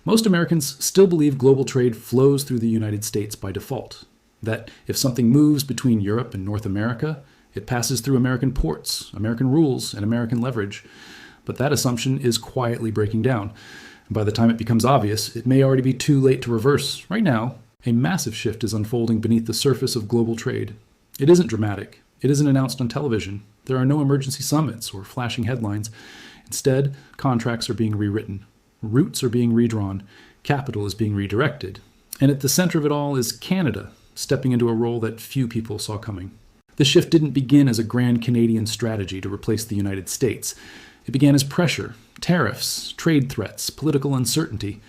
Most Americans still believe global trade flows through the United States by default, that if something moves between Europe and North America, it passes through American ports, American rules, and American leverage. But that assumption is quietly breaking down. And by the time it becomes obvious, it may already be too late to reverse. Right now, a massive shift is unfolding beneath the surface of global trade. It isn't dramatic. It isn't announced on television. There are no emergency summits or flashing headlines. Instead, contracts are being rewritten. Routes are being redrawn. Capital is being redirected. And at the center of it all is Canada, stepping into a role that few people saw coming. This shift didn't begin as a grand Canadian strategy to replace the United States. It began as pressure, tariffs, trade threats, political uncertainty.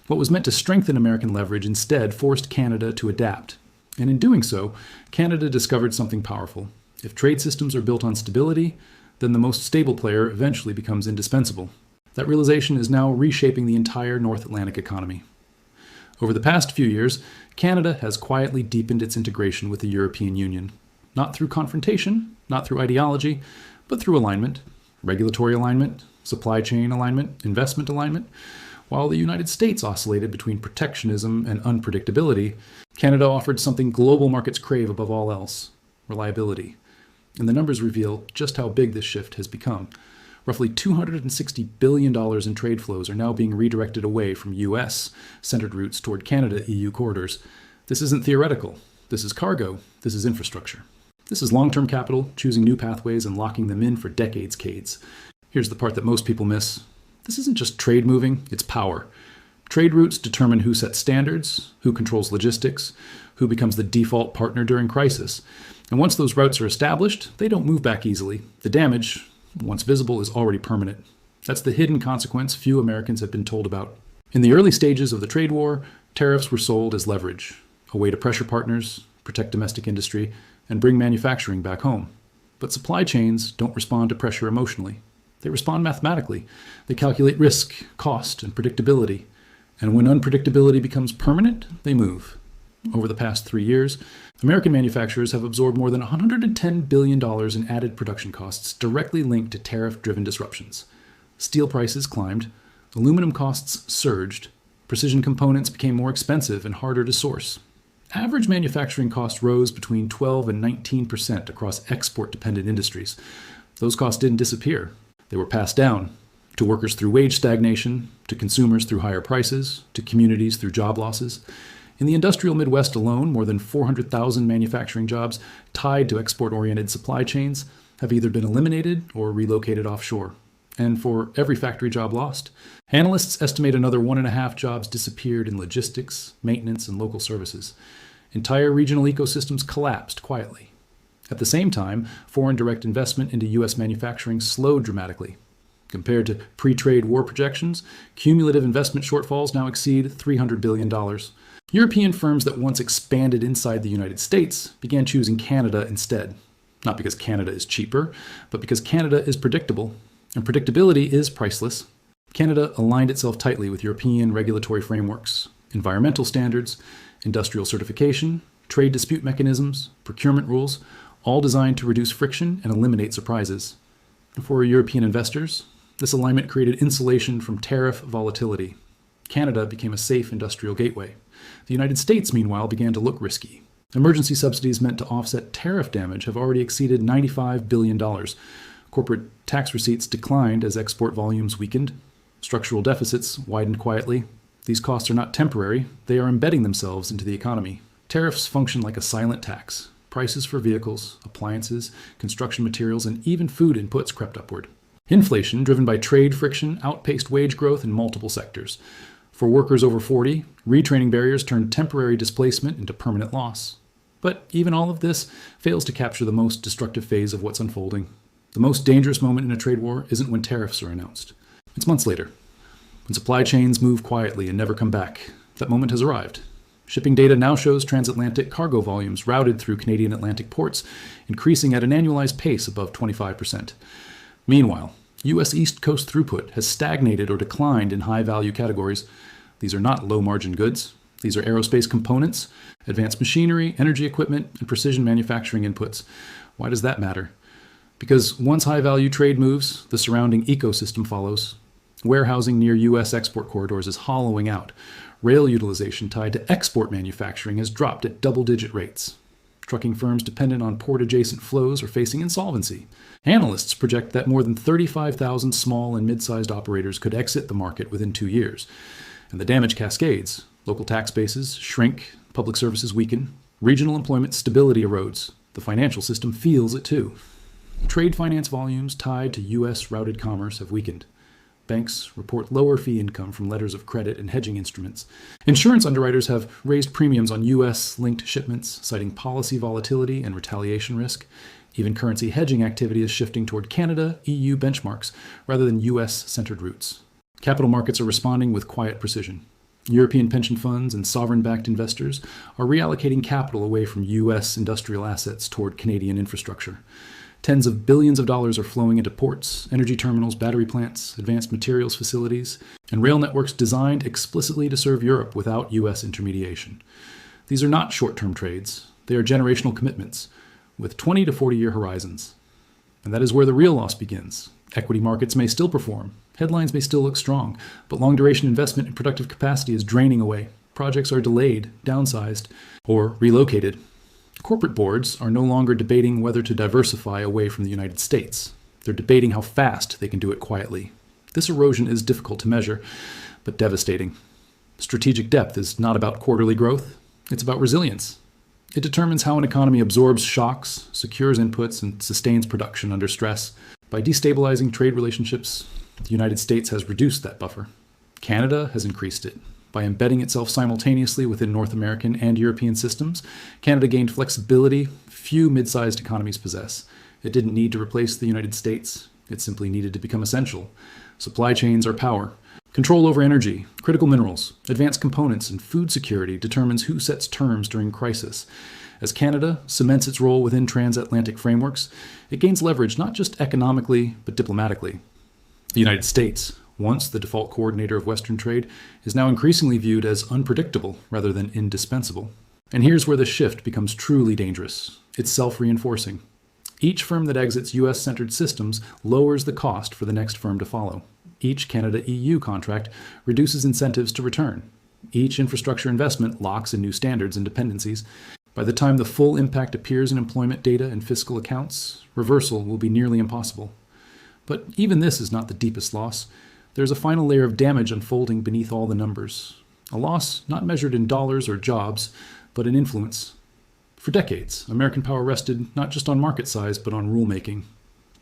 What was meant to strengthen American leverage instead forced Canada to adapt. And in doing so, Canada discovered something powerful. If trade systems are built on stability, then the most stable player eventually becomes indispensable. That realization is now reshaping the entire North Atlantic economy. Over the past few years, Canada has quietly deepened its integration with the European Union. Not through confrontation, not through ideology, but through alignment, regulatory alignment, supply chain alignment, investment alignment. While the United States oscillated between protectionism and unpredictability, Canada offered something global markets crave above all else: reliability. And the numbers reveal just how big this shift has become. Roughly $260 billion in trade flows are now being redirected away from US-centered routes toward Canada-EU corridors. This isn't theoretical. This is cargo. This is infrastructure. This is long-term capital, choosing new pathways and locking them in for decades. Here's the part that most people miss. This isn't just trade moving, it's power. Trade routes determine who sets standards, who controls logistics, who becomes the default partner during crisis. And once those routes are established, they don't move back easily. The damage, once visible, is already permanent. That's the hidden consequence few Americans have been told about. In the early stages of the trade war, tariffs were sold as leverage, a way to pressure partners, protect domestic industry, and bring manufacturing back home. But supply chains don't respond to pressure emotionally. They respond mathematically. They calculate risk, cost, and predictability. And when unpredictability becomes permanent, they move. Over the past 3 years, American manufacturers have absorbed more than $110 billion in added production costs directly linked to tariff-driven disruptions. Steel prices climbed, aluminum costs surged, precision components became more expensive and harder to source. Average manufacturing costs rose between 12 and 19% across export-dependent industries. Those costs didn't disappear. They were passed down to workers through wage stagnation, to consumers through higher prices, to communities through job losses. In the industrial Midwest alone, more than 400,000 manufacturing jobs tied to export-oriented supply chains have either been eliminated or relocated offshore. And for every factory job lost, analysts estimate another 1.5 jobs disappeared in logistics, maintenance, and local services. Entire regional ecosystems collapsed quietly. At the same time, foreign direct investment into U.S. manufacturing slowed dramatically. Compared to pre-trade war projections, cumulative investment shortfalls now exceed $300 billion. European firms that once expanded inside the United States began choosing Canada instead. Not because Canada is cheaper, but because Canada is predictable. And predictability is priceless. Canada aligned itself tightly with European regulatory frameworks, environmental standards, industrial certification, trade dispute mechanisms, procurement rules, all designed to reduce friction and eliminate surprises. For European investors, this alignment created insulation from tariff volatility. Canada became a safe industrial gateway. The United States, meanwhile, began to look risky. Emergency subsidies meant to offset tariff damage have already exceeded $95 billion. Corporate tax receipts declined as export volumes weakened. Structural deficits widened quietly. These costs are not temporary. They are embedding themselves into the economy. Tariffs function like a silent tax. Prices for vehicles, appliances, construction materials, and even food inputs crept upward. Inflation, driven by trade friction, outpaced wage growth in multiple sectors. For workers over 40, retraining barriers turned temporary displacement into permanent loss. But even all of this fails to capture the most destructive phase of what's unfolding. The most dangerous moment in a trade war isn't when tariffs are announced. It's months later, when supply chains move quietly and never come back. That moment has arrived. Shipping data now shows transatlantic cargo volumes routed through Canadian Atlantic ports increasing at an annualized pace above 25%. Meanwhile, U.S. East Coast throughput has stagnated or declined in high-value categories. These are not low-margin goods. These are aerospace components, advanced machinery, energy equipment, and precision manufacturing inputs. Why does that matter? Because once high-value trade moves, the surrounding ecosystem follows. Warehousing near U.S. export corridors is hollowing out. Rail utilization tied to export manufacturing has dropped at double-digit rates. Trucking firms dependent on port-adjacent flows are facing insolvency. Analysts project that more than 35,000 small and mid-sized operators could exit the market within 2 years. And the damage cascades. Local tax bases shrink, public services weaken, regional employment stability erodes. The financial system feels it too. Trade finance volumes tied to U.S. routed commerce have weakened. Banks report lower fee income from letters of credit and hedging instruments. Insurance underwriters have raised premiums on U.S.-linked shipments, citing policy volatility and retaliation risk. Even currency hedging activity is shifting toward Canada, EU benchmarks, rather than U.S.-centered routes. Capital markets are responding with quiet precision. European pension funds and sovereign-backed investors are reallocating capital away from U.S. industrial assets toward Canadian infrastructure. Tens of billions of dollars are flowing into ports, energy terminals, battery plants, advanced materials facilities, and rail networks designed explicitly to serve Europe without U.S. intermediation. These are not short-term trades. They are generational commitments with 20 to 40-year horizons. And that is where the real loss begins. Equity markets may still perform. Headlines may still look strong, but long-duration investment in productive capacity is draining away. Projects are delayed, downsized, or relocated. Corporate boards are no longer debating whether to diversify away from the United States. They're debating how fast they can do it quietly. This erosion is difficult to measure, but devastating. Strategic depth is not about quarterly growth. It's about resilience. It determines how an economy absorbs shocks, secures inputs, and sustains production under stress. By destabilizing trade relationships, the United States has reduced that buffer. Canada has increased it. By embedding itself simultaneously within North American and European systems, Canada gained flexibility few mid-sized economies possess. It didn't need to replace the United States. It simply needed to become essential. Supply chains are power. Control over energy, critical minerals, advanced components, and food security determines who sets terms during crisis. As Canada cements its role within transatlantic frameworks, it gains leverage not just economically, but diplomatically. The United States, once the default coordinator of Western trade, is now increasingly viewed as unpredictable rather than indispensable. And here's where the shift becomes truly dangerous. It's self-reinforcing. Each firm that exits U.S.-centered systems lowers the cost for the next firm to follow. Each Canada-EU contract reduces incentives to return. Each infrastructure investment locks in new standards and dependencies. By the time the full impact appears in employment data and fiscal accounts, reversal will be nearly impossible. But even this is not the deepest loss. There's a final layer of damage unfolding beneath all the numbers. A loss not measured in dollars or jobs, but in influence. For decades, American power rested not just on market size, but on rulemaking.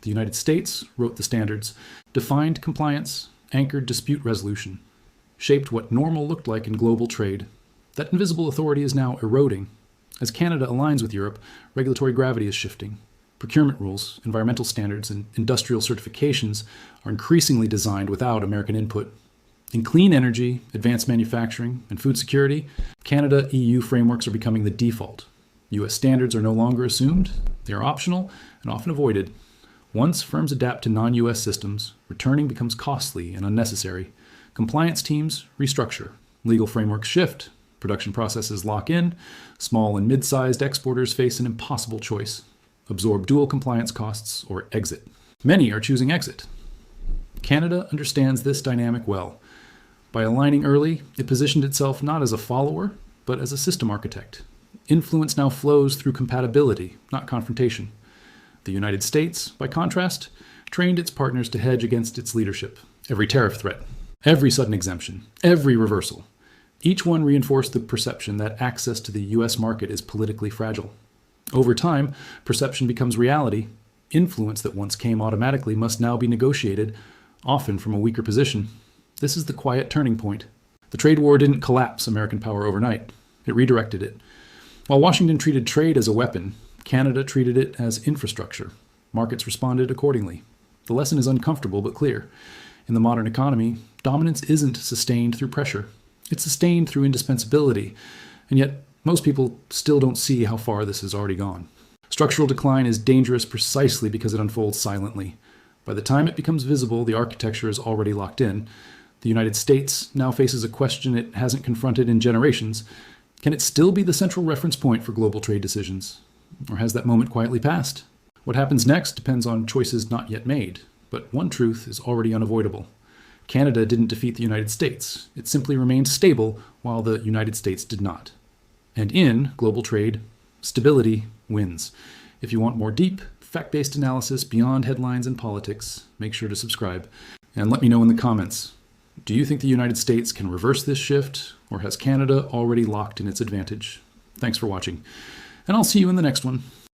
The United States wrote the standards, defined compliance, anchored dispute resolution, shaped what normal looked like in global trade. That invisible authority is now eroding. As Canada aligns with Europe, regulatory gravity is shifting. Procurement rules, environmental standards, and industrial certifications are increasingly designed without American input. In clean energy, advanced manufacturing, and food security, Canada-EU frameworks are becoming the default. U.S. standards are no longer assumed, they are optional and often avoided. Once firms adapt to non-U.S. systems, returning becomes costly and unnecessary. Compliance teams restructure, legal frameworks shift, production processes lock in, small and mid-sized exporters face an impossible choice: absorb dual compliance costs or exit. Many are choosing exit. Canada understands this dynamic well. By aligning early, it positioned itself not as a follower, but as a system architect. Influence now flows through compatibility, not confrontation. The United States, by contrast, trained its partners to hedge against its leadership. Every tariff threat, every sudden exemption, every reversal. Each one reinforced the perception that access to the U.S. market is politically fragile. Over time, perception becomes reality. Influence that once came automatically must now be negotiated, often from a weaker position. This is the quiet turning point. The trade war didn't collapse American power overnight. It redirected it. While Washington treated trade as a weapon, Canada treated it as infrastructure. Markets responded accordingly. The lesson is uncomfortable but clear. In the modern economy, dominance isn't sustained through pressure. It's sustained through indispensability, and yet most people still don't see how far this has already gone. Structural decline is dangerous precisely because it unfolds silently. By the time it becomes visible, the architecture is already locked in. The United States now faces a question it hasn't confronted in generations. Can it still be the central reference point for global trade decisions? Or has that moment quietly passed? What happens next depends on choices not yet made, but one truth is already unavoidable. Canada didn't defeat the United States. It simply remained stable while the United States did not. And in global trade, stability wins. If you want more deep, fact-based analysis beyond headlines and politics, make sure to subscribe. And let me know in the comments. Do you think the United States can reverse this shift, or has Canada already locked in its advantage? Thanks for watching, and I'll see you in the next one.